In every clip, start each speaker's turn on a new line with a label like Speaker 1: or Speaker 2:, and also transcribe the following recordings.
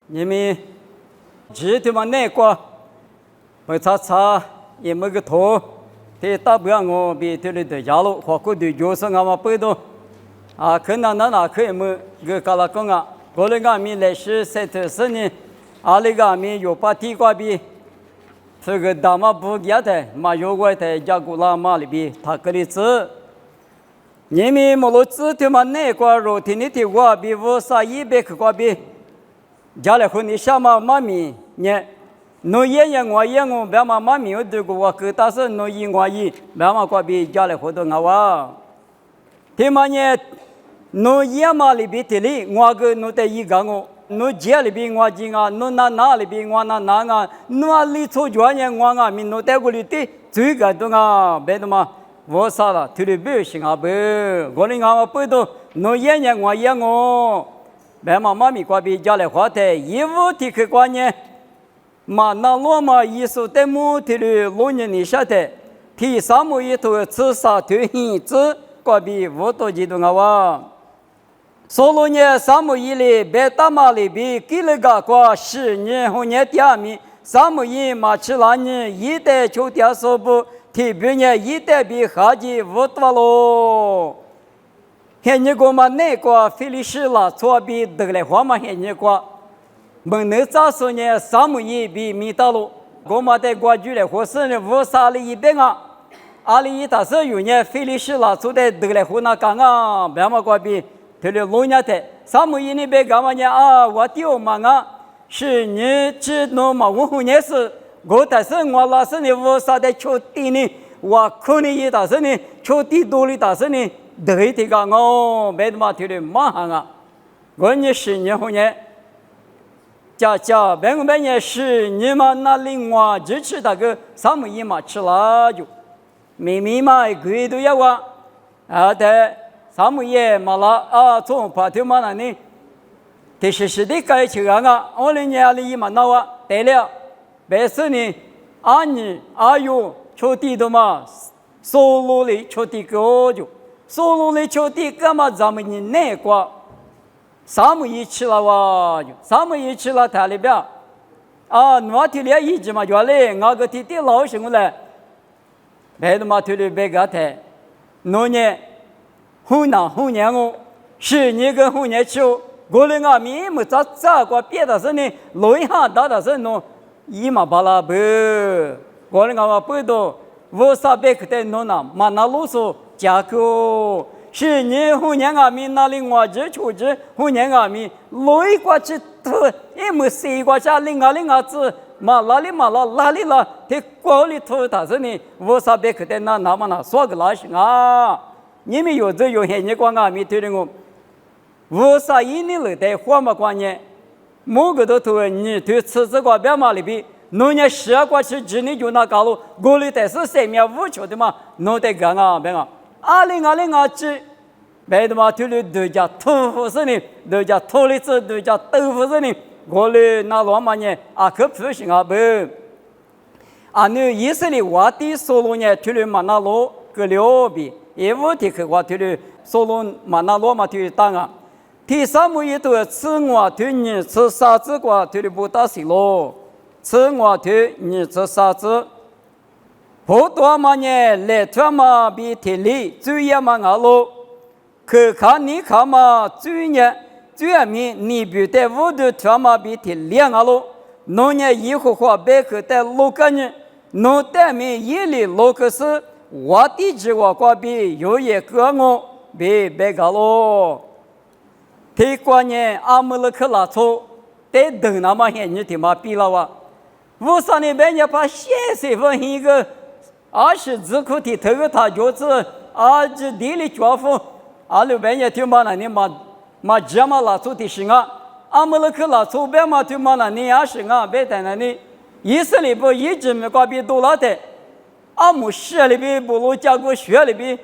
Speaker 1: 你们知道吗？那个不查也没个头，他大不了我比他的家路或者对就是俺们不懂啊，可能那可以么个搞了讲啊，过来俺们来是30年，阿里俺们有把地瓜比。这个大马不给他，马有过他家古拉马里边，他个例子，你们莫罗子他妈那个肉体你的话比我啥100个比，家里和你下马妈咪呢，侬我别嘛妈咪有这个我可但是侬我别嘛个比家里和多我，他妈呢，侬嘛里边的里我个侬得一个我。侬家里边我经啊，侬哪里边我哪啊，侬里头专业我啊，民侬带过来的最个东啊，别的嘛，我啥了，特别不行啊不，我哩俺不懂，侬我，别嘛妈咪过比家里话的，义务的去观念，嘛那罗嘛艺术的目的了，6年你晓得，第3幕一头吃啥推行子，过比我都记得我。Solonya samu ili beta mali bi kilega kwa shi ni honya tiami samu yi machilani yite chotia sobu tibunya yite bi haji votvalo henye goma ne kwa filishila chwa bi degle hwama henye kwa mene za sonya samu yi bi mitalo goma de gwa jule hosen vosali ibenga ali ita se yunya filishila chode degle huna kanga bama kwa bi这里龙家的，萨姆伊那边干嘛呢？啊，我丢嘛啊，是你知道嘛？我也是，我但是我那是你我啥的秋地呢？我可能也但是呢，秋地多里但是呢，对的个我没得嘛，这里马上啊，我也是你后呢，别个也是你们那里我支持那个萨姆伊嘛吃了就，明明嘛贵都要我，啊对。萨姆耶马拉啊，从帕提马那里，这是的该去啊！我们家里嘛那哇，对了，白色呢，你有秋地的嘛，收入里秋地个就，收入里秋地干嘛咱们你那个，萨姆一起了哇就，萨姆一起了他里边，啊，我提了一直嘛就来，我个提的老兄来，别的嘛提了别个台，农业。湖南我是你个湖南球，过来俺们没咋过别的事呢，路一下大的事喏，一嘛巴拉不，过来俺们不懂，我啥别个的喏呐，嘛那路数加个，是你湖南俺们那里我这出去，湖南俺们路一过去头，也没谁过去另外子，嘛哪里了，这过里头但是呢，我啥别个的那嘛那说个老行啊。你们有这有些你光俺们对的我，我啥一年来的花嘛观念，某个都头你对吃这个别嘛里边，农业10过去今年就那搞了，过里但是3.5球的嘛，弄得干啊别啊，20几，别的嘛对了都叫豆腐是呢，都叫土里子都叫豆腐是呢，过里那老嘛呢啊可不行啊不，啊你以色列话的说了呢，对了嘛那罗个了比。也无的去话对了，所罗马那罗马对当啊，第3幕一头吃我对你吃啥子瓜对了不打死咯，吃我对你吃啥子，不多嘛呢来穿嘛比天里最也嘛阿罗，可看你看嘛最面你比在屋头穿嘛比天里阿罗，农业以后话别个在路个呢，农代面一里路个是。我的这个瓜比有一个我别搞咯，这关键阿姆勒克拉错，得等那么些你他妈比了哇！我上那边也把先生分一个20字库的头个他就是这地里教父，那边也他妈那你嘛这么拉错的是啊，阿姆勒克拉错边嘛他妈那你也是啊，别在那里以色列不一直没瓜比多了的。阿姆市里边不如加个学里边，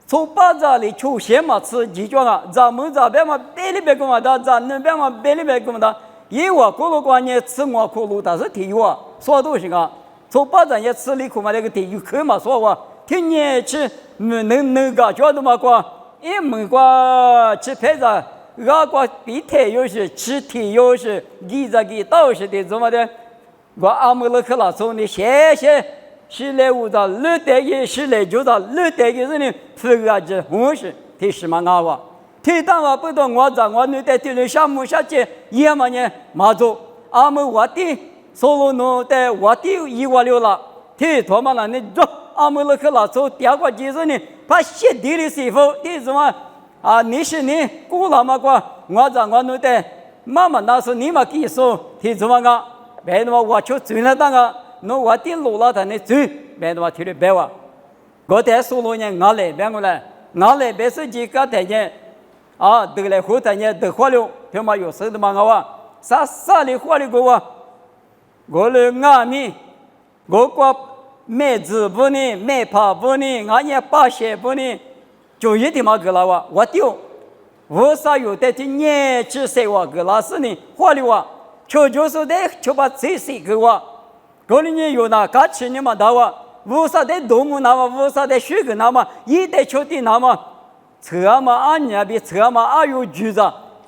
Speaker 1: 从巴扎里出现嘛吃几种啊？咱们这边嘛别里边干嘛的？咱那边嘛别里边干嘛的？因为过了关年吃我可路，但是体育啊，说都行啊。从巴扎也吃里口嘛那个体育课嘛说话，听年吃能个觉得嘛过，也没过吃牌子阿个比太有是吃体有是，你这个倒是的怎么的？我阿姆勒克拉从的谢谢，是来我的绿带的，是来就的绿带的人呢，这个是红是，提什么阿哇？提当我不懂我在我那带提了项目下去，也么呢？马祖阿姆我的所罗诺的我的一万六了，提他妈那你做阿姆勒克拉从第二个就是呢，把写地的时候，提什么？啊，你是你古老嘛个，我在我那带，妈妈那时你嘛技术，提什么个？别的嘛，我就转了当个，那我的路了他呢转，别的嘛提的别话，我在所罗呢，我来别过来，我来别是几个台呢，啊，得来后台呢得花了，他妈有事的嘛我话，啥的花的个话，我来俺们，我个买纸不呢，买ผ้不呢，俺也把鞋不呢。就一定嘛个了哇，我丢，为啥有的这年纪岁哇个老师呢？花的哇，就是的就把这些个哇，过年有那假期你嘛到哇，为啥的动物那么，为啥的水果那么，一代秋的那么，车嘛俺那边车嘛俺有局子，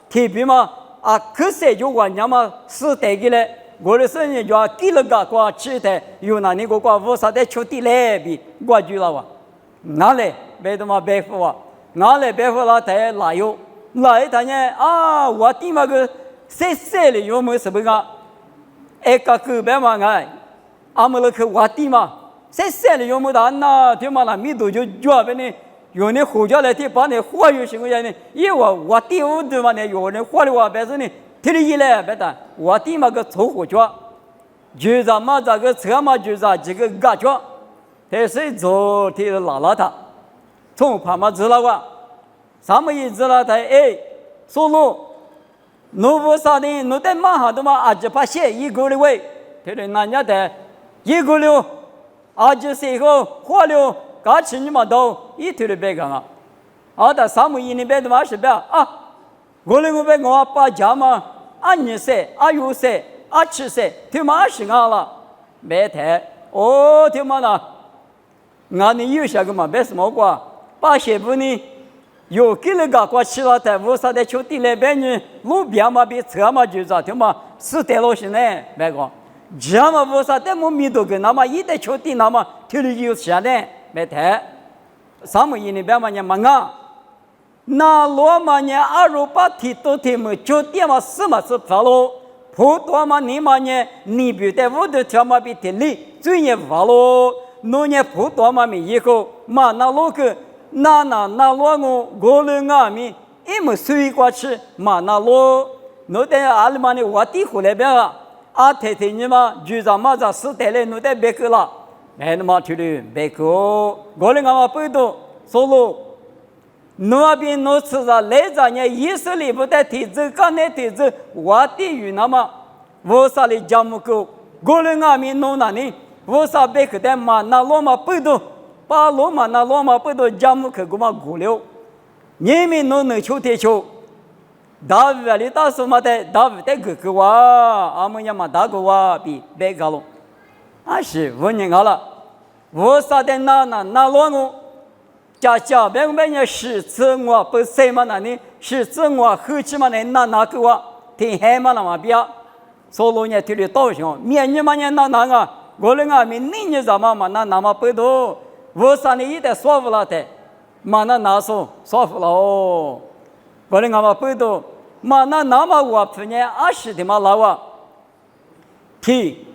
Speaker 1: 特别嘛啊，可是就我娘嘛是得个嘞，我的生日就给了个瓜吃的，有那那个瓜为啥的秋的来比我就了哇，哪里？别的嘛白付啊，哪来白付了？台哪有？哪一台呢？啊，我地嘛个谁的有没什么个？哎，个个别嘛个，阿姆勒克我地嘛，谁的有没得那？他妈那米都就抓别呢，有人活下来的把那活有什么样呢？因为我地我对嘛呢，有人活的话别是呢，提了一来别的，我地嘛个凑合抓，就是嘛这个车嘛就是这个嘎抓，但是昨天拉拉他。从旁嘛知道哇，什么意思了？他哎，说路，侬不啥的，侬在马上的嘛，阿就把写一个的位，对的，人家的一个了，阿就写个花了，假期你嘛到一头的别讲啊，阿的什么意思别的嘛是别啊，我那个别我把家嘛，阿你写，阿有写，阿吃写，他妈是俺了，别太，哦，他妈呢，俺你有些个嘛别什么瓜。把些不呢，有给了个过去了，在屋上的秋地那边呢，路边嘛比车嘛就咋的嘛，是得了些呢，别个，这嘛屋上的么米多个，那么一代秋地那么体力有些呢，别太，什么意思？别嘛呢嘛啊，那罗嘛呢28天都天么秋地嘛是嘛是发喽，普通嘛你嘛呢，你比在屋头条嘛比体力最也发喽，侬呢普通嘛没以后嘛那路个。那罗我来俺们一么水过去嘛那罗，侬在阿里嘛呢我地回来边啊，阿太太你嘛就在嘛在死带来侬在别个了，哎那么去的别个，我来俺们背到说喽，侬那边侬吃着来着呢，以色列不带体制，刚才体制我地域那么，我啥的家母狗，我来俺们弄那里，我啥别个的嘛那罗嘛背到。把罗马那罗马不都家母去给嘛过了，你们侬能求得求，大卫里大什么的，大卫的哥哥哇，阿们也嘛大哥哇比别个了，啊是问人家了，我啥的那罗我，家别个人是自我不谁嘛那呢，是自我后期嘛那个哇，天黑嘛那嘛比啊，所罗呢提的道上，面你嘛那个，我们阿们你怎么嘛那么不多。我上你一代说服了的，嘛那说服了哦，过来俺们背到，嘛那么我去年20的嘛老啊，提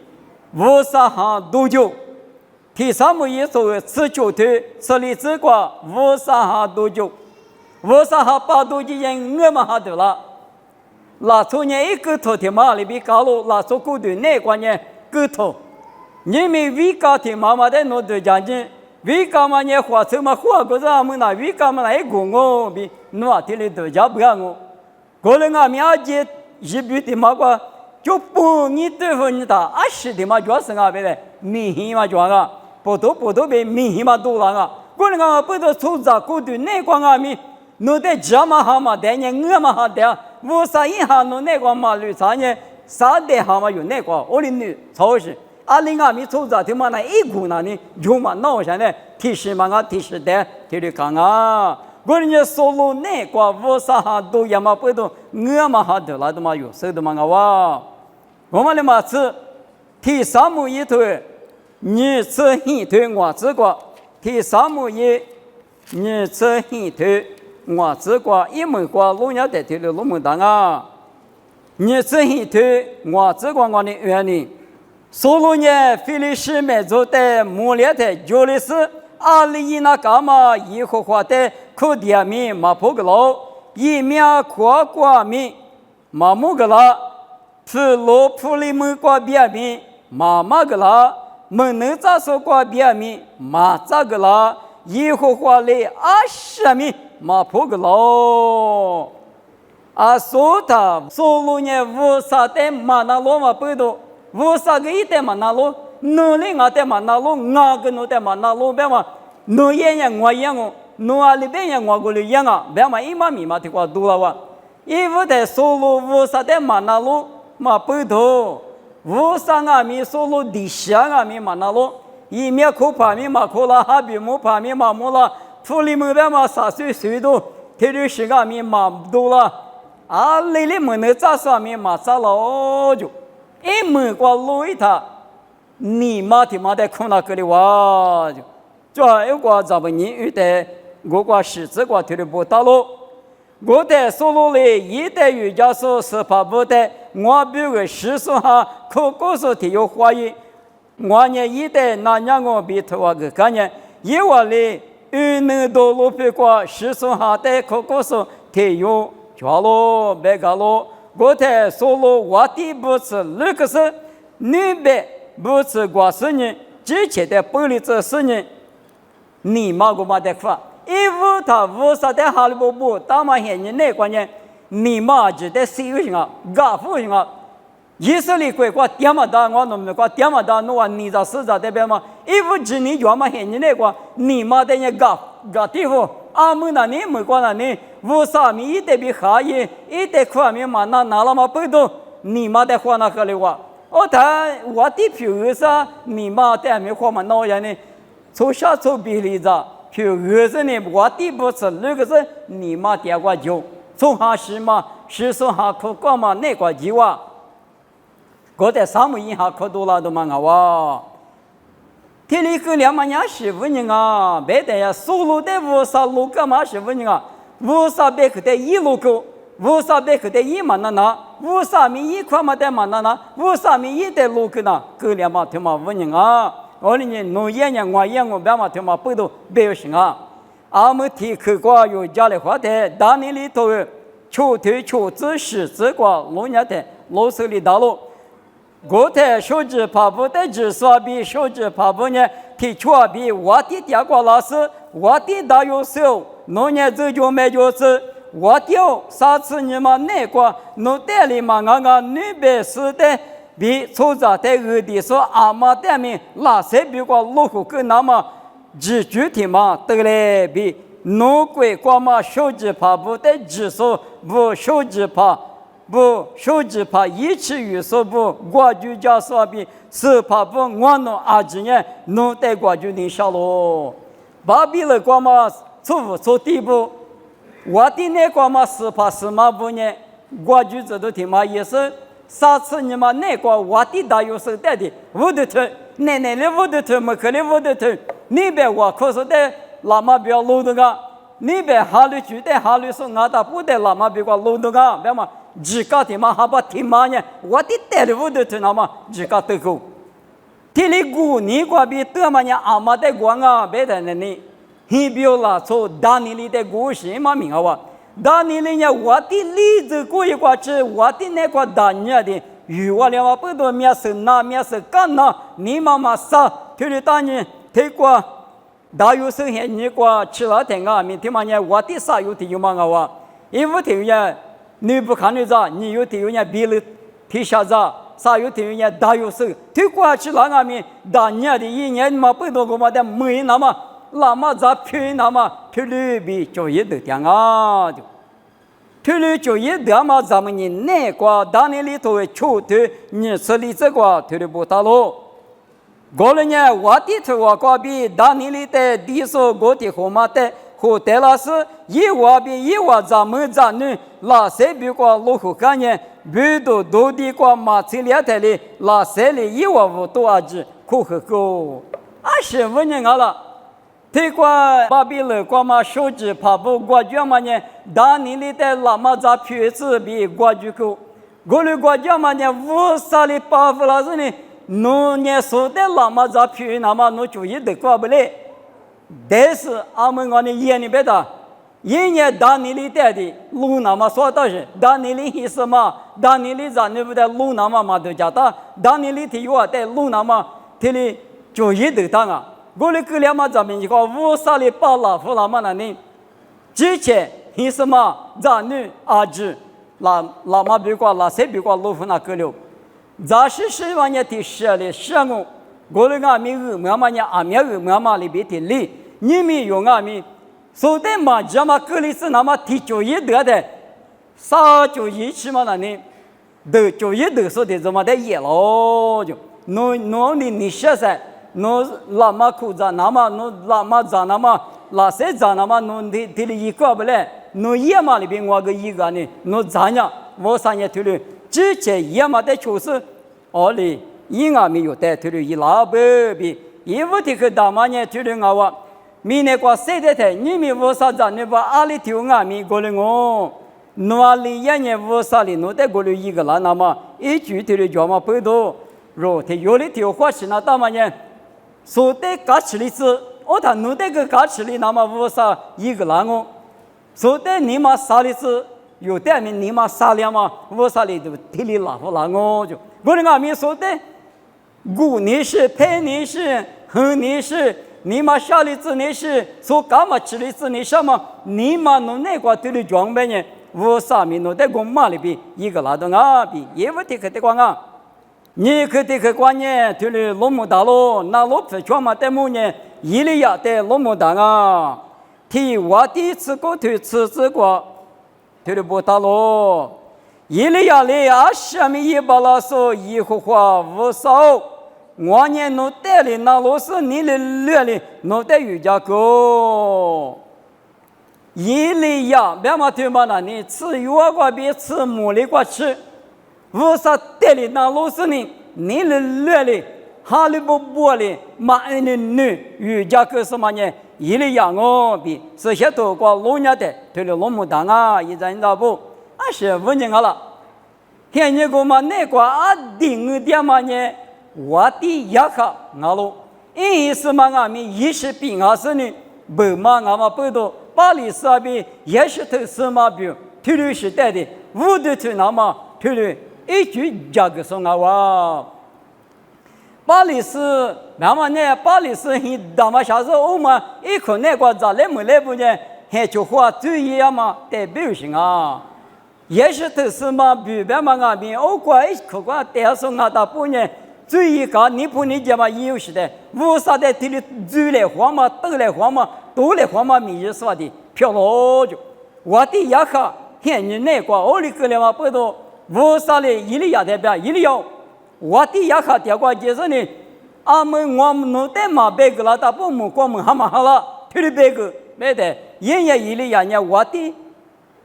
Speaker 1: 我啥行多久，提什么意思？吃酒腿，吃里吃瓜，我啥行多久，我啥行把多几人我们还得了，那从年一个头的嘛里边搞了，那做过的那关键个头，你们为家庭妈妈的弄的将军。为干嘛呢？火车嘛，火个子们那为干嘛来过我？比我听里头家不要我，过来俺们阿姐一笔的嘛个，就不你对付你打20的嘛，就是俺们的明显嘛就啊，不多被明显嘛多了啊。过来俺们不都出杂过的那个俺们，侬在家嘛好嘛，但呢我嘛好的，我啥一下侬那个嘛绿茶呢，啥的好嘛有那个，我的女超市。阿里阿米出杂的嘛那一股那呢，就嘛闹下来，提示嘛我提示的，提的讲啊，我人家说路那个无啥哈都也嘛不懂，我嘛哈得来的嘛有手的嘛哇，我们的嘛是提三木一头，你吃一头我吃过，提三木一，你吃一头我吃过，一门过路鸟在头的路门当啊，你吃一头我吃过我的原理，说路呢菲律宾美洲的木列的就的是。阿里那干嘛一伙伙的苦点米马破个老，一面夸夸米马木个啦，是罗普里木瓜边米马马个啦，门能咋说瓜边米马咋个啦，一伙伙的20米马破个老，啊说他说路呢无啥的马那罗马不多，无啥个一点马那罗。努力我在嘛那路，我跟我在嘛那路，别嘛，努一样我一样哦，努啊里边样我过来一样啊，别嘛一码米嘛的话多了哇，一屋在收入无啥在嘛那路嘛不多，无啥啊米收入地下啊米嘛那路，一面苦怕米嘛苦了，哈比木怕米嘛木了，处理木别嘛啥水多，铁路时间米嘛多了，啊里里木能咋说米嘛咋了就，一木过路一趟。你妈的妈的空那个的哇，就有个咱们人有的，我个狮子个推的不到路，我的收入里一代瑜伽说是怕不得，我比个师叔哈可告诉他有怀疑，我呢一代那年我比他个概念，因为里有能多路比个师叔哈的可告诉他有交路别个路，我的收入我的不是那个是你别。不是过10年，之前的玻璃这10年，你妈个妈的发，一屋他屋啥的哈利波波，大妈现在那关键，你妈只得谁有啥，干活啥，以色列国过点么大，我弄的过点么大，弄完你咋死咋的别嘛，一屋只你家嘛现在那个，你妈的也干地方，阿门那你没关那你，屋啥米一得比下一，一得苦米嘛那拿了嘛不多，你妈的话那个的话。哦，他我的票是你妈在没花嘛闹人呢，从小从比例子，票是呢，我的不是那个是你妈点过酒，从下是嘛，是从下课干嘛那个计划，我在上面一下可多了都嘛啊哇，天里个2万15人啊，别的呀，收入的50路干嘛15人啊，50百块的1路够。50百块的1万那，50米1块嘛的嘛那，50米1的路个那，个2嘛他妈5人啊，我哩呢农业呢我业我别嘛他妈不都没有行啊，俺们提客过有家里话的，大年里头求推求子狮子过农业的老手里道路，我的手指爬不的指数比手指爬不呢，提出比我的第二个老师，我的大有手，农业这就没就是。我丢上次你们那个弄代理嘛，俺女白是的比出着的二的说阿妈的名那些比个路虎跟那么具体嘛得嘞比农规光嘛手指爬不的指数不手指爬不手指爬一起语说不我就叫说比是爬不我弄20年弄带过就能下喽，把比了光嘛出地步。我的那个嘛是怕是嘛不呢？我就知道听嘛也是，上次你们那个我的大有手带的，我的头，奶奶的我的头，没可的我的头，那边我可是的喇嘛不要漏的个，那边哈律就的哈律说俺的不得喇嘛别个漏的个，别嘛，自家的嘛还把听嘛呢？我的带的我的头那么自家得够，听你古你个比多嘛呢？阿妈的光啊，别的那你。he 表了从大年里的故事嘛明啊，大年里呢我的例子过一过去，我的那个大年的，与我俩不多面是那面是干那，你妈妈啥，他的大年太过，大有时候你过吃了天啊，明天嘛呢我的啥有的有嘛啊，因为天呀，你不看你咋，你有的有呢比了提下咋，啥有的有呢大有时候，太过吃了啊面，大年的一年嘛不多个嘛的没那么。那么在偏那么推律比就业的点啊，推律就业的嘛，咱们人那个大年里头的球队，你这里这个推律不大喽。过了呢，我的头我个比大年里的地数我的号码的和德拉斯一瓦比一瓦咱们咱女拉塞比过路虎干年，比都都地过马车列台里拉塞里一瓦五多阿子苦和够。15年了，这个巴比伦过嘛手指爬不过去嘛呢？当年里的拉嘛在皮子比过去够，过了过去嘛呢？五十里巴夫拉是呢，农业说的拉嘛在皮那么农就一得过不来。但是俺们讲的眼里别的，一年当年里带的路那么说到是，当年里意思嘛，当年里咱那不的路那么嘛都讲到，当年里的有的路那么，这里就一得当啊，过了过了嘛咱们一个50里巴拉夫拉嘛那呢，之前意思嘛，咱女阿子拉嘛比过拉谁比过路夫那过了，咱是希望呢的设立项目。过了俺们妈妈呢，俺们妈妈里边的里，你们用俺们，说的嘛，这么个例子那么提就一得的，啥就一起嘛那呢，都就一得说的怎么的也咯就，侬你现在，侬拉嘛苦咋那么，侬拉嘛咋那么，拉谁咋那么，侬的里一个不来，侬也嘛里边我个一个呢，侬咋样，我啥也对了，之前也嘛的确实，哦哩。因俺们有带头的一老百比，因为这个大妈呢，头的我话，明年过谁的台，你们为啥子你把阿里头俺们过来我，哪里也呢为啥里侬带过来一个了，那么一句头的叫嘛不多，若他有的头花是那大妈呢，说的嘎起里子，我他侬带个嘎起里，那么为啥一个了我，说的你妈啥里子。有的面你妈啥了嘛？我啥里头体里拉不拉我就，我的俺们说的。古年是、配年是、后年是，你妈下里子年是，说干嘛吃里子你什么？你妈弄那个对的装备呢？我上面弄在公马里边一个拉到那边，也不得可得光啊！你可得可光呢？对的罗木大咯，那罗不全嘛在木呢？伊里亚的罗木大啊！替我第一次过去吃这个，对的不大咯。伊里亚里啊，下面一把拉说一户话无少，我呢侬带里那罗是你的略里侬带瑜伽哥，伊里亚别嘛对嘛那你吃药瓜比吃木里瓜吃，无啥带里那罗是你的略里哈里不玻璃马恩的女瑜伽哥什么呢？伊里亚我比这些都瓜老年的对了老木当啊，一阵道不。15年了，现在我们那个阿丁的嘛呢，我的也好阿罗，意思嘛俺们一时平安是呢，不嘛俺们不多，巴黎沙边也是头什么表，推律时代的，无的推那么推律一句价格送啊巴黎是那么呢，巴黎是很大嘛，小时候我们一口那个咋来没来不呢？还就话最一样嘛，代表性啊。也是头是嘛，比别嘛俺们，我过一口过带上俺大半年，最一个你不理解嘛，也有时的，无啥的地里走来晃嘛，斗来晃嘛，斗来晃嘛，米日啥的，漂老就，我的也好，现你那个我里个了嘛不多，无啥的一里亚代表一里要，我的也好，第二个就是呢，我们弄的嘛别个了，大不么光么哈嘛好了，推的别个没得，人家一里亚呢我的。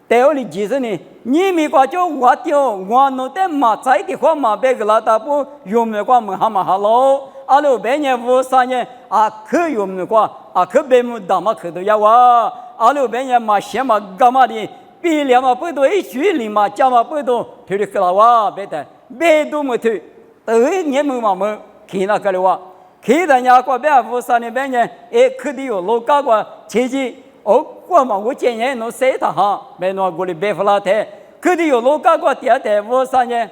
Speaker 1: 但我的其实呢，你们个叫我掉，我弄的马在的话马别个拉大不有没个么哈嘛哈喽？阿六百年53年啊，可有没个啊？可别么大嘛可都要哇！阿六百年嘛些嘛干嘛的？比两嘛不多一句里嘛加嘛不多，推的个啦哇别的，别都没推，都你们嘛么看那个了哇？看人家个别53年百年，哎，可得有老高个前期。哦，我建议侬谁他哈，没弄过来白不拉台，可得有老高个第二代53年，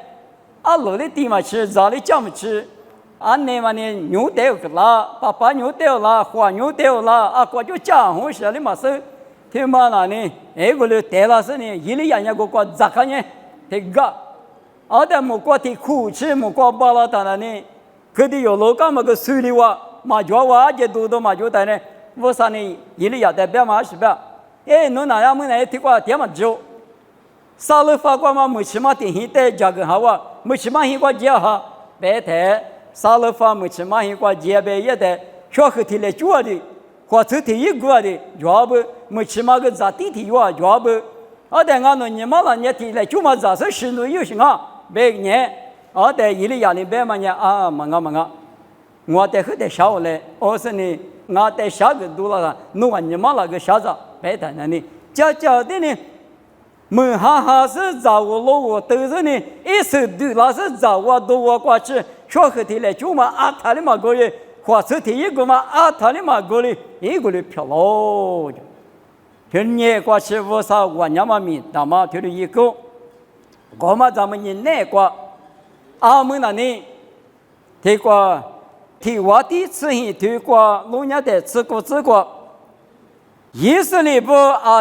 Speaker 1: 啊，老的地嘛吃，早的讲不吃，啊，那嘛呢牛带有个啦，爸牛带有啦，花牛带有啦，啊，我就讲我说的嘛是，听嘛那呢，哎，我来带了是呢，一里人家个咋看呢？这个，啊，但莫过的苦吃，莫过巴拉达呢，可得有老高么个水里哇，马脚哇，这多马脚带呢。我啥呢？一里亚代表嘛是吧？哎，侬哪样么呢？听过点么久？沙勒法国嘛，没起码定现代价格好啊，没起码现过价哈，白台沙勒法没起码现过价白一代，小黑天来做的，或者第一个的，要不没起码个咋地体哇抓不，但俺侬你妈了你提来就嘛咋是深度有行啊，别年，但伊里亚里别嘛呢嘛，我得后得下来，我说呢，我得下个多了，侬你妈那个下子别谈了呢，家的呢。门哈是找我老我都是呢，一手对那是找我多我过去，小黑天来就嘛他的嘛个人，火车天一个嘛他的嘛个人，一个人漂亮。去年过去我啥我娘嘛咪，大妈就是一个，我嘛咱们人那个，们那呢，这个提我的吃hin，这个老人的吃过。以色列不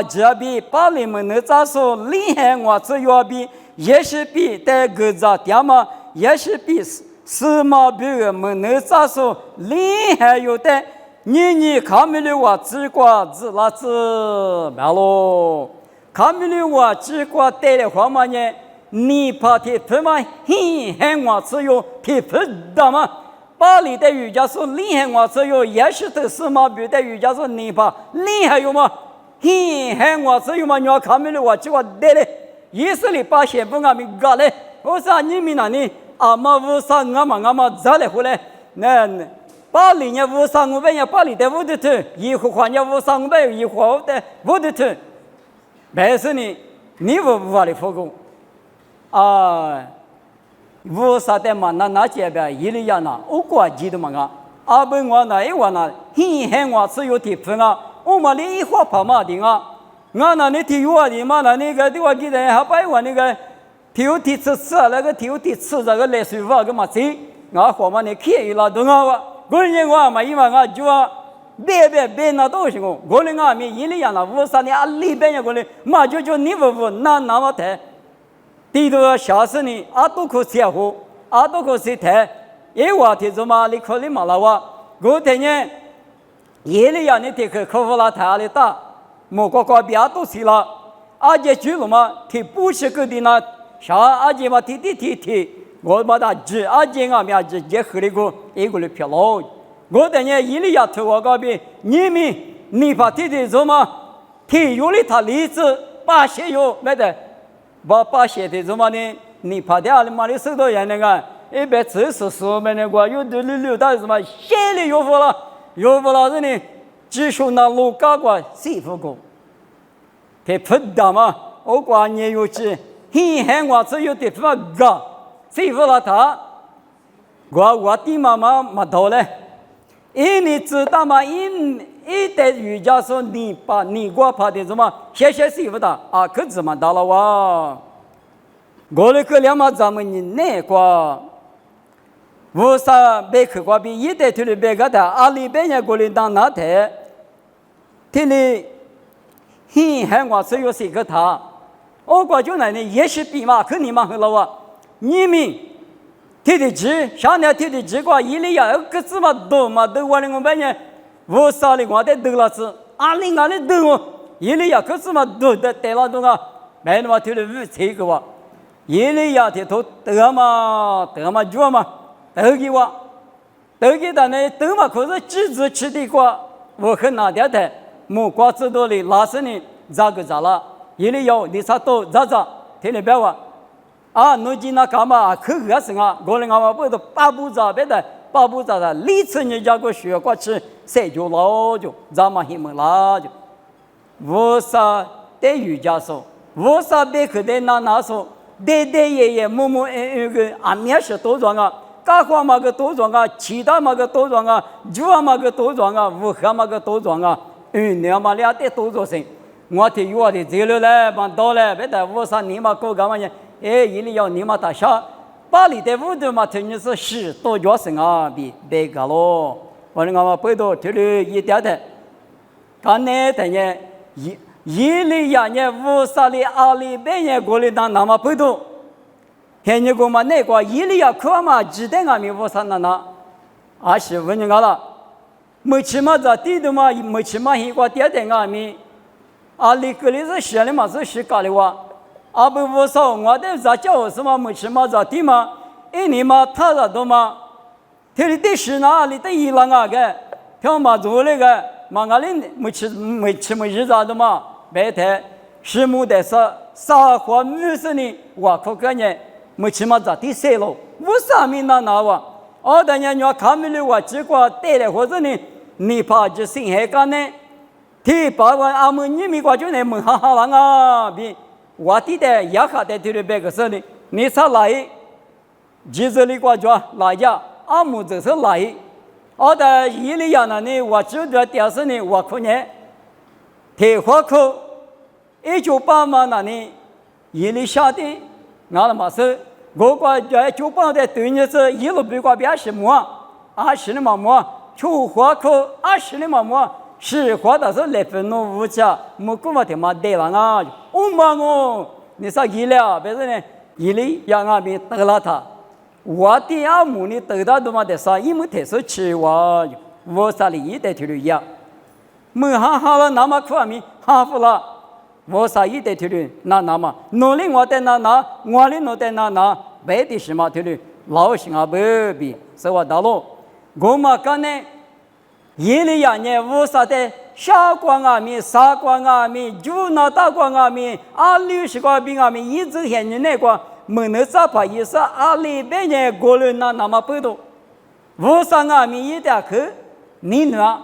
Speaker 1: 这比巴黎们那咋说厉害我只要比也是比在个咋点嘛也是比司马比们那咋说厉害有的你看没了我只管子那子完喽看没了我只管带的话嘛呢你怕铁皮嘛嘿我只有铁皮的嘛巴黎的瑜伽说厉害我只有也是的司马比的瑜伽说你怕厉害有吗嘿我只有嘛你要看没了我只管带的以色列把先不俺们搞嘞我说你们那里嘛无啥俺嘛咋来回来那巴黎呢无啥我们也巴黎的无的头以后话呢无啥我们以后的无的头但是呢你无法的复工无啥的嘛那这边伊里亚那我过记得嘛不我那一我那嘿我只有地方我嘛你一花跑嘛的我那你体育的嘛那个的我记得还把我那个体育体吃那个体育体吃这个来水法个嘛子我话嘛你可以拉动我人我嘛因为我就别那东西我人我伊里亚那无啥的里边呀我人嘛就你不那么太第二下次呢，都可以喝，都可以谈。我提出嘛，你可以嘛了哇？我听见夜里呀，你提去客户那台里打，莫个别都去了。姐去了嘛，提不是个的那啥，姐嘛提，我把他指姐啊，面姐喝了个一个的漂亮。我听见夜里呀，头我告别你把提什么？提有了他例子，把些有没得。把写的什么呢？你怕的嘛？你手到人那个一般只是说明那个有的溜达什么写的有不了人呢？只说那路搞过谁不过？他不大嘛？我管你有几？我只有的不搞，谁不了他？我的妈妈没到嘞。你知道吗？一代瑜伽说你我怕的什么？谢师傅的可怎么到了哇？我那个两嘛咱们你那个，无啥别去过比一代头的别个的里边也过来当那台，这里我只有谁个他，我感觉那里也是比嘛，可你们很老你们。提的鸡，上年提的鸡瓜，伊里呀个子嘛多嘛，都我们半年，无啥的我得得了子，里得我，伊里呀个子嘛多得得了多没那么提的五这个哇，伊里呀的头得嘛做嘛，得给我，得给他呢得嘛，可是几只吃的瓜，我很拿掉的，木瓜子多的，拉是呢咋个咋了，伊里要你啥多咋，听你别话。侬今那干嘛？可合适我人嘛不都八步咋别的，八步咋的？历次人家个学过去，谁就老就咱们还没拉就，无啥对瑜伽说，无啥别去的那说，对爷母个面是多壮干活嘛个多壮其他嘛个多壮酒嘛个多壮无喝嘛个多壮你嘛俩得多壮些，我听我的这了嘞，帮到嘞，别的无啥你嘛搞干嘛呢？伊里要你嘛大下，巴黎的屋头嘛，听你是10多角生比别个咯。我们嘛背到这里一点的，刚才等下伊里呀呢，无啥的里边呢过来当那么背到，现在我嘛那个伊里呀可嘛记得俺们无啥那，是问人家了，没起码在地头嘛，没起码一个点的俺们，里个里是写的嘛是写搞的哇。不无少，我的在叫什么没什么在地嘛？你嘛他在多嘛？这里的是哪里的伊朗个？他嘛做那个马阿林没吃日子的嘛，白天是木的撒花木是呢，我可个呢没吃嘛咋第三喽，我啥米那哇，我的人要看没了我结果带来或者呢，你怕就心海干呢，提把我阿们你咪挂就呢门哈哈lang啊，比我弟的也哈的对了别个事呢，你啥来？几十里挂就来呀，阿姆就是来。我的伊利亚呢，我知道电视呢，我可能提花口1988呢，伊利下的，俺了嘛是，我挂在1988的对你是一路比挂比20亩，20的亩，出花口20的亩，是花的是来分弄物价，没过嘛的嘛对了啊，嘛你说伊利亚，别是呢，伊利亚那边得了他。我的阿母呢，得到的嘛的啥，因为特殊吃我啥里也得去了呀，没哈了那么苦咪哈服了，我啥也得去了那嘛，努力我的那，我的努的那，别的什么去了，老心啊不比，是我到了，我嘛干呢，伊里亚呢，我啥的下关啊咪，沙关啊咪，就那大关啊咪，60个兵啊咪，一直现你那个。没能咋把意思阿里边人过了那么不多，我上阿米一点去，你呢？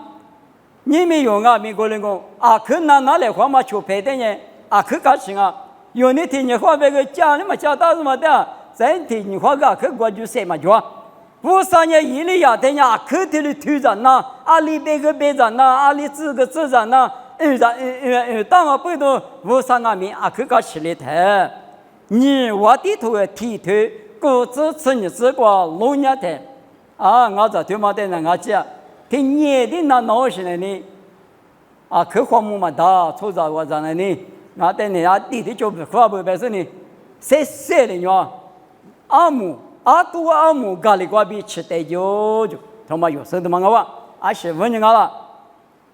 Speaker 1: 你没用阿米过来讲，阿去那来话嘛就拍的人，阿去干什啊？有你听你话那个讲你嘛讲到什么的，再听你话个去我就什么就，我上年一里亚的人阿去的推着那，阿里边个边着那，阿里这个着那，当我不多，我上阿米阿去干起来的。你我的头剃头，各自吃你吃过老年的，我这他妈的人我讲，听你的那闹起来呢，可花木嘛大，出着我在那里，我的呢弟弟就不花不白是呢，谁的呢？阿姆咖喱瓜比吃得就，他妈有时候嘛我是问你了，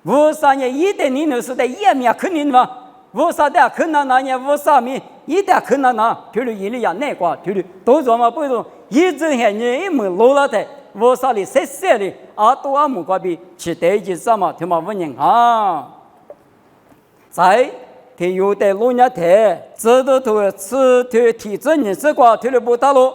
Speaker 1: 我3年一的你那是在也没肯定嘛，我啥的可能那年我啥米。一旦可能那，就是伊利亚那挂，就是都做嘛不懂，一直还你没落了的，我啥里谁的，多阿木瓜比吃得一什么，他妈问人啊，在他有的老年台，知道头吃头体质你这挂，他就不打了。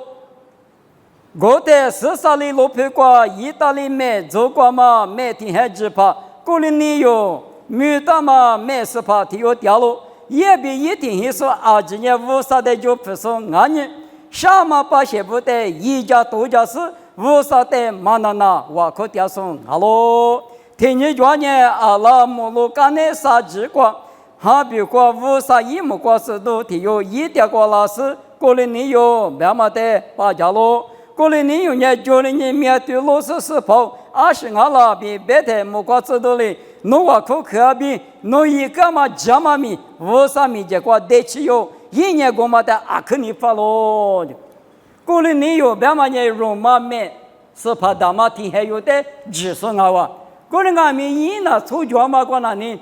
Speaker 1: 我的14里路皮瓜，意大利买做瓜嘛，每天还只怕，过了你有，没打嘛，没事怕，他又掉了。也比一定是说今年50的就不说俺呢，什么把些不得一家多家是50的嘛那我可点说好喽，听你讲呢阿拉木路干的啥几个，还比过50一木过是都提有一点个老师，过来你有慢慢的把家喽，过来你有呢叫你面对老师是跑，20阿拉比别的木过知道嘞。侬我可可比侬一个嘛加嘛米，50米结果得起有1年过嘛的可你发咯。过了你有别嘛呢罗马面是怕大嘛天还有的技术啊，过了俺们一那出脚嘛过那呢，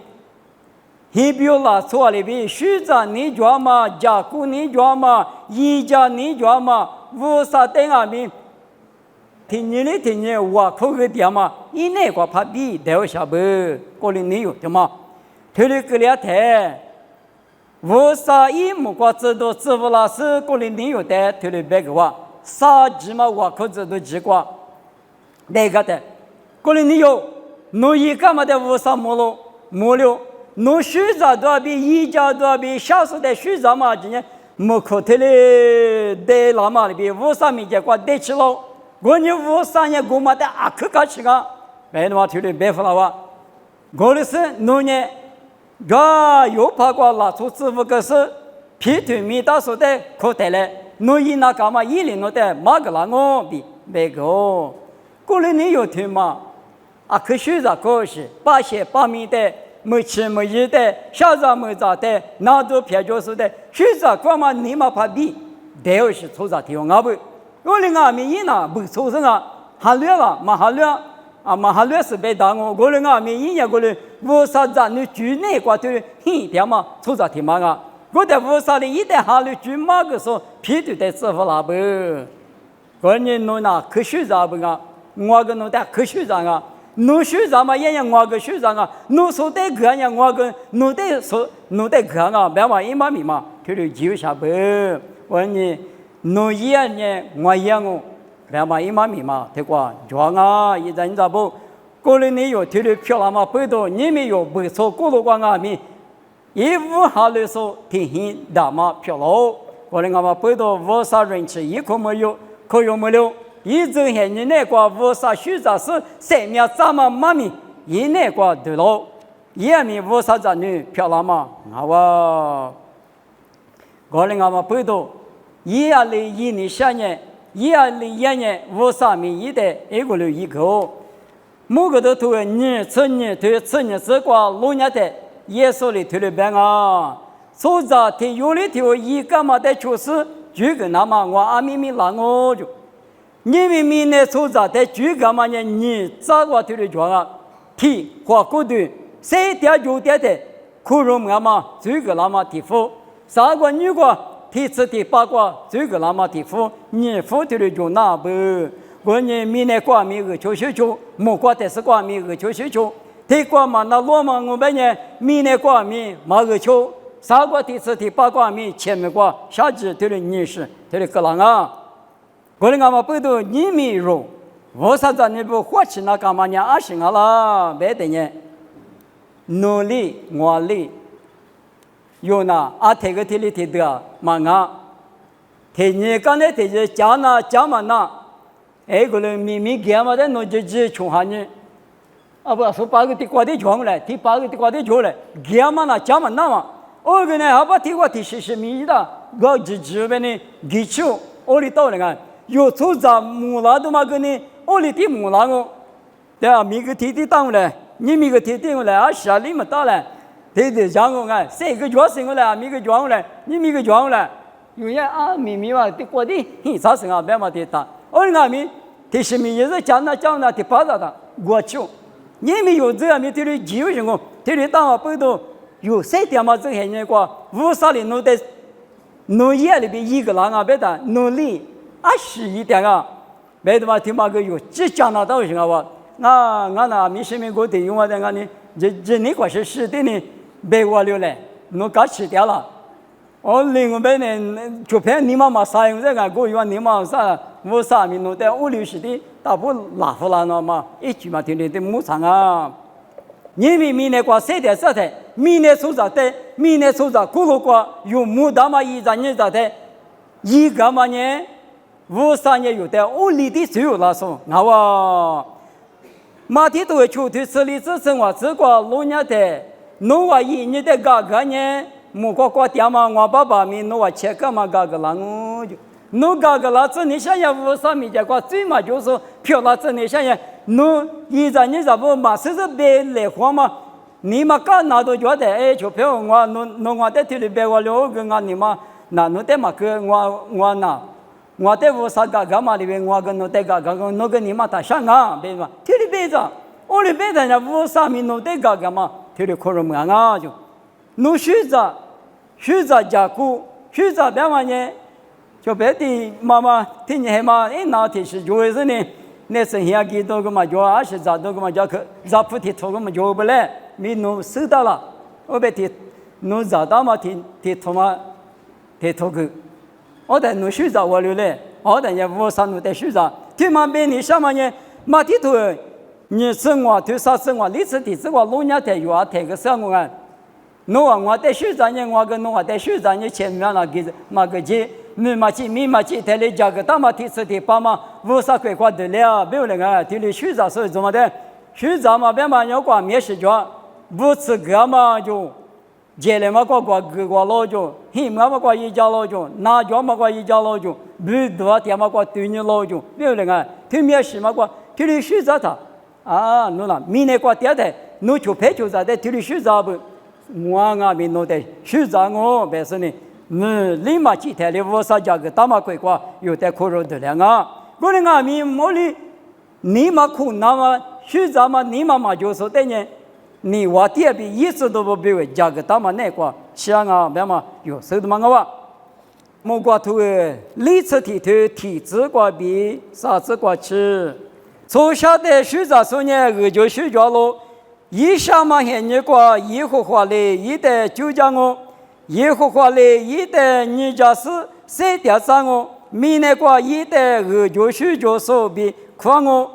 Speaker 1: 你比如啦错里边学长你脚嘛，家姑你脚嘛，一家你脚嘛，50等俺们。听你，我可个点嘛，一那个怕比掉下边，过了你有的嘛，推了个两台，我啥一木瓜知道支付老师过了你有的，推了别个话，啥鸡嘛我可知道几瓜，那个的，过了你有，侬一个嘛的50没了，侬学长多比一家多比小时的学长嘛，今年没可推了，在那嘛里边50米结果得起了。我你53年过嘛的可干起个，别的嘛听的别服了哇。我的是农业，我又怕过拉出支付个是，皮腿米大说的可得嘞，农业那干嘛一零弄的马个那我比别个，过来你有听嘛？可学着可是8米的，没吃没喝的，小着没着的，那都偏就是的，学着干嘛你嘛怕比，都是出着听我不。我的阿米呢不出生啊，哈略了，马哈略马哈略是被打我的阿米一年过来，50站你居内过去，天嘛出着天嘛啊！我在50里一代哈略居马个时候，皮头在支付那不，我人弄那科学啥不啊？我个弄的科学啥啊？侬学啥嘛？也我个学啥啊？侬说的个呀，我个侬的说侬的个啊，别话一码米嘛，就是就下班。我你侬一样呢，我一样哦，别话一码米嘛，对吧？装啊，一阵子不，过了你有体力漂亮嘛，不多，你没有不错，过了光啊米，一五下来说天天大嘛漂亮，过了我们不多五啥人吃，一块没有，可有没有？一整天你那个五啥学杂是3秒咱们妈咪，一那个对了，一米五啥子女漂亮嘛，我过了我们不多。一二零一年下年，2001年53米一的一个六一个，某个都投你去年投去年这个6年的也说的投了半啊，所以他有的投一个嘛的确实就跟那么我阿咪咪拉我就，你明明呢所以在就个嘛呢你咋个投的庄啊，提或过度谁点就点的，可容我嘛这个那么地方，啥个女个。第次第八卦，这个那么地方，你负责的就那不？我你明年挂名个求求，莫挂的是挂名个求求。第挂嘛那罗嘛我们呢，明年挂名马个求，啥个第次第八卦名前面挂，下季对了你是对了个人啊。我的俺们不都你没肉，我啥子你不花钱那干嘛呢？阿是俺啦，别的呢，努力我力。有那这个体力体的嘛啊，体你刚才体是讲那讲嘛那，个人明明干嘛的，侬就穷下你，不说把个地瓜的穷来，第八个地瓜的穷来，干嘛那讲嘛那嘛，个呢把地瓜地是米的，我就边呢地球，里到那个有组织木拉都嘛个呢，里地木拉我，对啊，米个地当来，你米个地当来，下里么到来。对，讲我看，谁个叫生过来，米个叫过来，你米个叫过来，有人米嘛，的过的，啥生啊，别嘛的打，米，这是米也是讲那的巴扎的，我去，你米有这样米，这里只有什么，这里当我不都有谁点嘛这些人过，五啥里弄的，农业里边一个人啊，别的努力是一点啊，别的嘛听嘛个有，只讲那到什么话，那米是米过的用啊的俺呢，这你可是的呢。被我留来，侬搞吃掉了。另外呢，就骗你妈妈啥用这个，我以为你妈啥，我啥米弄的50的，大不拉回来了嘛，一句嘛听的牧场啊。你们明年过谁的啥的，明年出啥的，明年出啥，过路过有木大嘛一张年啥的，一个嘛呢，53年有的，50的只有那说，我马蹄都出去吃里吃生活，只过6年的。侬话一年的嘎个呢？木瓜爹嘛，我爸爸咪侬话切个嘛嘎个啦，我就侬嘎个啦，这你想想53米结果最嘛就是漂亮，这你想想，侬一张你咋不马上是别来花嘛？你嘛刚拿到觉得就票我侬我在这里别我了个俺你嘛，那侬在嘛个我那。我在53嘎嘎嘛里边，我跟侬在嘎嘎，侬跟你嘛打上啊，别嘛，这里别着，我里别着呢53米侬在嘎嘎嘛。这里可能么啊就，侬学着加苦，学着别嘛呢，就别的妈妈听见嘛，那天是就是呢，那是下几多个嘛就20咋多个嘛就可，咋不提头个嘛就不来，没侬收到了，我别提，侬咋到嘛提头嘛，提头个，我在侬学着我留来，我在也53侬在学着，听嘛别你什么呢，嘛提头。你生活对啥生活？你是第这个6年才有这个生活啊？侬话我在学长呢，我跟侬话在学长呢前面那个嘛个节，密码机，台里加个大嘛第4第8嘛，50块花得了，没有那个，这里学长是怎么的？学长嘛别嘛要管面试着，5次个嘛就，接来嘛过老就，嘛过一家老就，拿着嘛过一家老就，不多天嘛过对你老就，没有那个，对面试嘛过，这里学长他。侬啦，明年过点的，侬就拍就在这里学啥不？我们侬在学啥我，但是呢，立马几天的50家个大马规划有点可容的了啊。我的俺们莫里，你嘛苦那么学啥嘛，你嘛就是的呢，你话第二遍一直都不别加个大马那个，想啊，别嘛有手的嘛个话，莫过头历次体质过比啥子过吃。从小的学着说呢，我就睡觉了。一下嘛，现你过耶和华的，一代就讲我，耶和华的，一代你家是谁的上我？明年过一代我就睡觉说比夸我，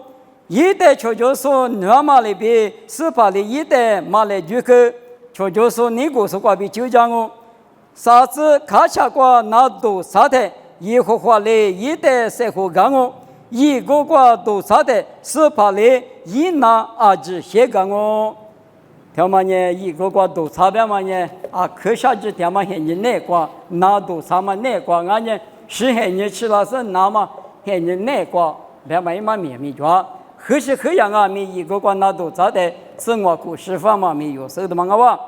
Speaker 1: 一代却就说normal嘛里边是把的一代嘛来就个，却就说你故事过比就讲我，啥子卡恰过那都啥的，耶和华的，一代谁和讲我？一个个都啥的，是怕嘞，一拿阿只写个我，条嘛呢，一个个都差别嘛呢，啊，可下子条嘛现你那个，那都啥嘛那个，俺呢是现你吃了是那么现你那个，别嘛一嘛面抓，可是可样啊，没一个个那都啥的，是我故事法嘛没有，是的嘛我，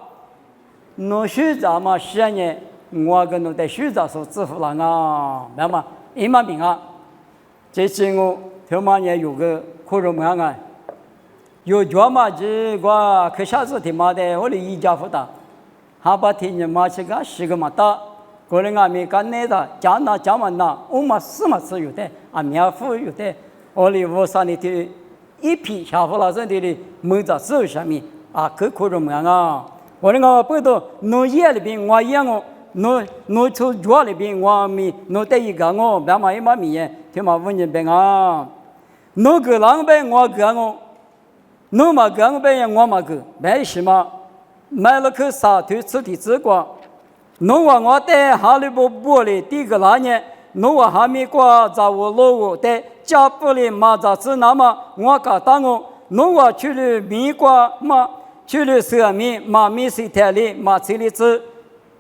Speaker 1: 侬学着嘛是呢，我跟侬在学着说支付了啊，别嘛一嘛明啊。这次我他妈也有个可容么样啊？有脚嘛这个可下子他妈的，我的一家伙的，还把天人嘛这个十个嘛大，个人啊没干那的，讲那讲嘛那，我嘛是嘛是有的，啊苗夫有的，我的我上的的一批下户老人的门在手上面啊，可容么样啊？我的我不懂，农业里边我一样哦。侬从家里边我咪侬得一个我别嘛一嘛咪耶，听嘛问人边啊，侬个啷边我个我，侬嘛个边我嘛个，没什么，买了颗沙土吃的吃过，侬话我在哈里不玻璃第个那年，侬话哈密瓜在我老我在家玻璃马扎子那么我搞当我，侬话去了米瓜嘛，去了蛇米马米是台里马车里子。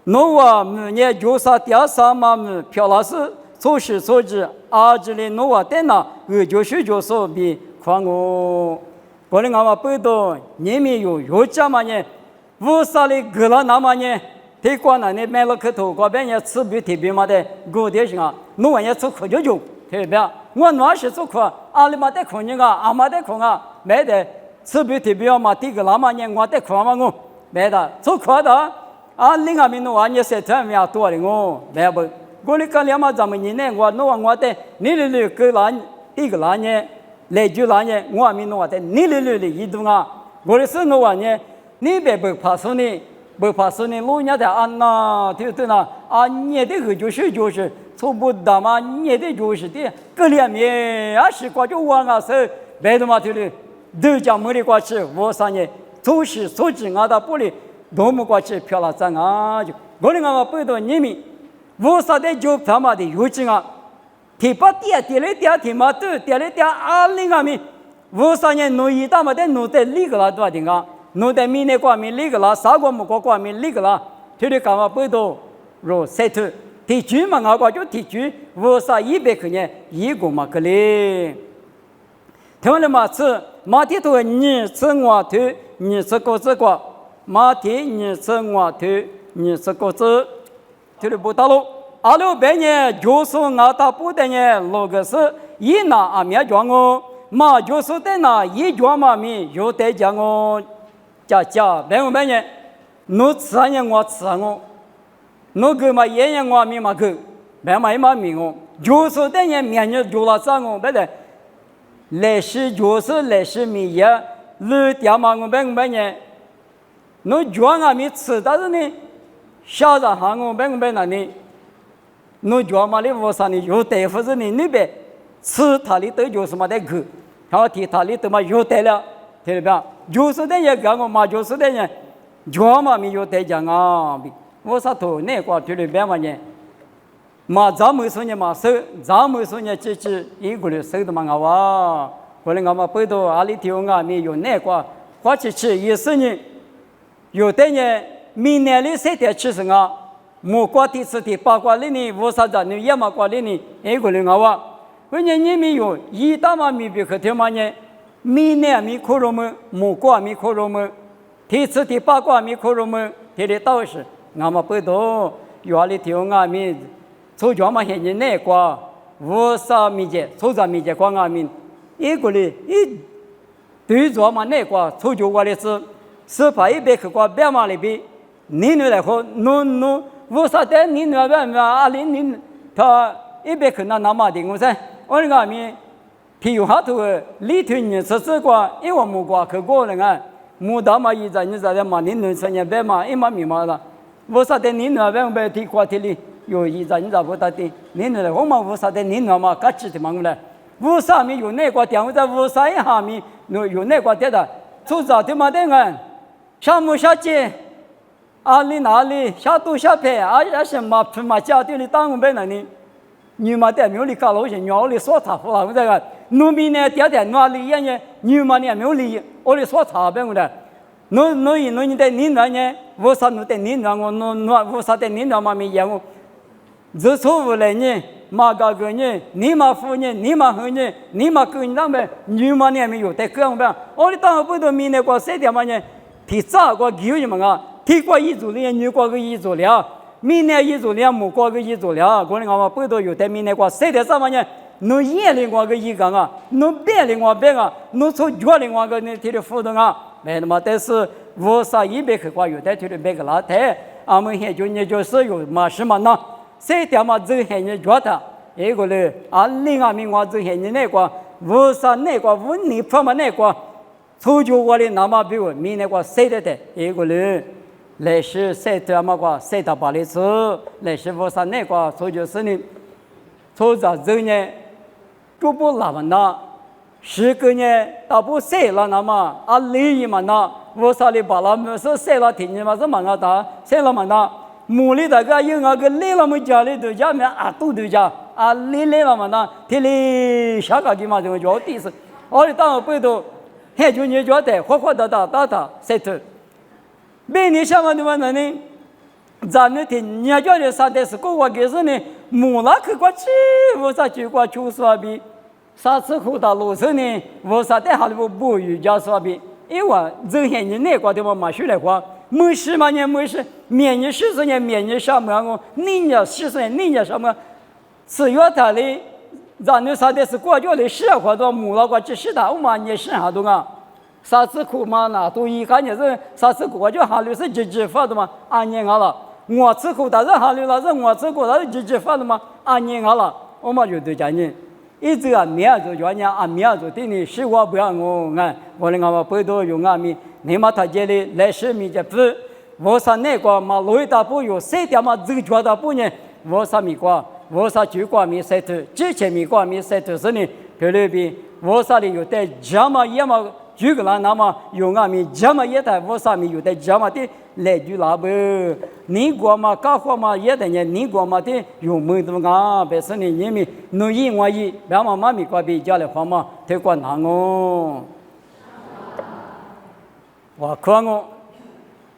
Speaker 1: 侬话每年就是第三嘛么漂老师做事做事，啊这里侬话在哪？我就是比看我，过来俺们北岛你们有家嘛呢？乌沙里格拉那嘛呢？太过那呢买了颗头，过边也吃不特别嘛的，过点什么？侬话也做可就特别，我那是做可，阿里嘛得可人啊，阿妈得可啊，买的吃不特别嘛，第个那嘛呢？我得可嘛我买的做可的。啊，另外面侬话你谁穿面多的我，没不，我哩讲两嘛咱们人呢，我侬话我的，你哩个哪第个哪呢？来就哪呢？我话面侬话的，你哩一度啊，我哩是侬话呢，你别不怕说呢，不怕说呢，老人家的啊那，对呐，啊你的个就是从不大嘛，你的就是的，个两面啊是挂就往啊是，别的嘛对哩，都讲没的挂去，我啥呢？做事做事啊，他不哩。多么过去漂亮脏啊！就我们我背到你们，我啥的就他妈的有劲啊！提把点了点，提嘛都点了点啊！另外面，我啥人弄一大嘛的弄在里个啦多点啊！弄在米内瓜米里个啦，啥个木瓜米里个啦，这里干嘛背到若塞头提举嘛我就提举，我啥100块钱一个嘛个嘞。听了嘛吃，马蹄头你吃我头，你吃果子瓜。马蹄你吃我头，你吃果子，头里不打喽。阿六百年就是俺大不的呢，那个是一拿阿面讲我，马就是在那一讲嘛面又得讲我，家百年，侬吃啊呢我吃啊我，侬个嘛爷爷我面嘛个，白嘛一嘛面我，就是在呢面呢就了啥我，不对，来是就是来是面呀，路点嘛我百年。侬叫俺们吃，但是呢，下着行我们那里，侬叫嘛的我啥呢？有大夫是呢，那边吃他里头就是嘛的狗，他提他里头嘛有带了，听到没？就是的也讲我嘛，就是的呢，叫嘛没有带讲啊，我啥头那块听到别嘛呢？嘛咱们说呢嘛收，咱们说呢这一个人收的嘛啊，后来我们背到阿里头啊，没有那块，花去也是呢。有的人明年的3天吃什么？木瓜的吃的八卦里呢，我啥子呢？也嘛瓜里呢？一个人啊，为人你们有一大嘛米别可听嘛呢？明年米可容么？木瓜米可容么？的吃的八卦米可容么？这里倒是，俺们不多，原来听俺们从家嘛现在那瓜，我啥米节，从啥米节瓜俺们一个人一对着嘛那瓜，从就我的是。是把100克瓜别嘛里边，你来喝，侬我啥的你那边阿里你他100克那嘛的，我说我那个面譬如哈头里头人吃吃过，因为木瓜去过了啊，木大嘛一在你在嘛你能成年白嘛一嘛米嘛了，我啥的你那边白提过提里有一在你在不打的，你那我嘛我啥的你那嘛嘎吱的嘛了，我啥米有那个点我在我啥一下米有那个点的，出早的嘛的啊，下木下街。哪里下都下拍啊！也是嘛家庭里当我们那里，你嘛在庙里搞老些鸟里说茶不啦？我这个农民呢，爹爹哪里人呢？你嘛呢庙里我里说茶呗我的，侬在你那呢？我啥侬在你那我啥在你那嘛没养我，这错误了呢？嘛个个呢？你嘛富呢？你嘛好呢？你嘛够你那边，你嘛呢没有在个样呗？我里当不都民那个谁的嘛呢？提早个给你们啊！提过一组了，女过个一组了，明年一组了，木过个一组了。过年我们不都有在明年过，谁的什么呢？侬眼里我个一个啊，侬别里我别啊，侬从脚里我个那提的辅导啊，没那么但是我啥一百块过有在提的别个老太，俺们现就你就是有嘛什么呢？谁的嘛这些你觉得？一个嘞，另外面我这些你那个，我啥那个，我你怕嘛那个，从就我的那么比我明年过谁的一个嘞。来是谁他妈个谁到巴黎去？来是我上那个，所以就是呢，从这周呢，就不拉完了，10个呢，大不谁了那么利益嘛那，我上里巴拉没是谁了听见嘛是蛮个大，谁了嘛那，木里那个有那个累了么家里头家面都头家累了嘛那，天里下个地方就叫第四，我里当背头，还就你觉得活打谁头。每年下完的话呢，咱那天人家的啥的是过个是呢，木拉去过去，我啥去过去说比，啥次回到路上呢，我啥在哈里不瑜伽说比，因为这些人那个地方嘛学来话，没事嘛呢没事，明年40年明年什么我，明年40年明年什么，4月他哩，咱那啥的是过脚的10块多木拉过去10大，我嘛也是哈多啊。啥子苦嘛那都一看就是啥子苦，我就哈里是直发的嘛，年了，我吃苦但是哈里那是我吃苦，那是直发的嘛，年了，我嘛就对讲呢，一直面子叫人面子对你实话不要我那个不都用米，你嘛他这里来10米就不，我说那个嘛路大不有谁的嘛这个觉得不呢，我说米瓜，我说就瓜米塞头，之前米瓜米塞头是呢，对那边我说里有带这么也嘛。举个那么用米这么也得我啥米有的这么的来举那不，你过嘛搞活嘛也得呢，你过嘛的用没多啊，别说你们侬一我一，别嘛妈咪过比家里话嘛，太过难哦。我看我，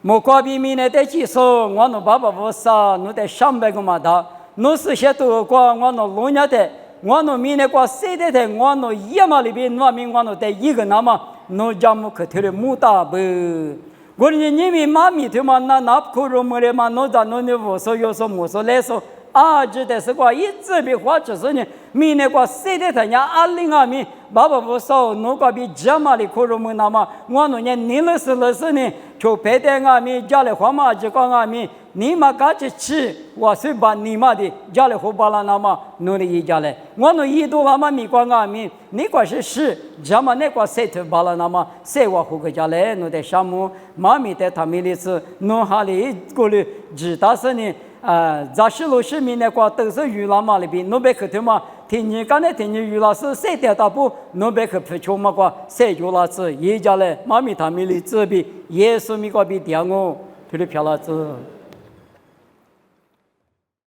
Speaker 1: 莫过比米呢得几说，我侬爸爸我啥，侬得300个嘛的，侬是些多过我侬老年的，我侬米呢过谁的的，我侬一嘛里边我米我侬得一个那么。侬家木可贴木大不？我你们妈咪他妈那可容么的嘛？侬在侬的无所有所无所来说这的是个一直比花就是呢，明年个谁的他家20米，爸爸无所侬个比这么的可容么那么？我侬呢你了是呢，就白带米家里花嘛就讲米。你嘛赶紧吃，我是把你妈的家里活巴拉那么弄的一家来，我弄一多那么米光米，你管是吃，这么那个谁头巴拉那么谁我活个家来，弄的项目，妈咪在他们里是弄哈里过来，知道是呢咱是老师们那个都是娱乐嘛里边，弄别去头嘛，听你刚才听你娱乐是谁的大不，弄别去不求嘛个谁娱乐是一家来，妈咪他们里这边耶稣米个比点我，就是漂亮子。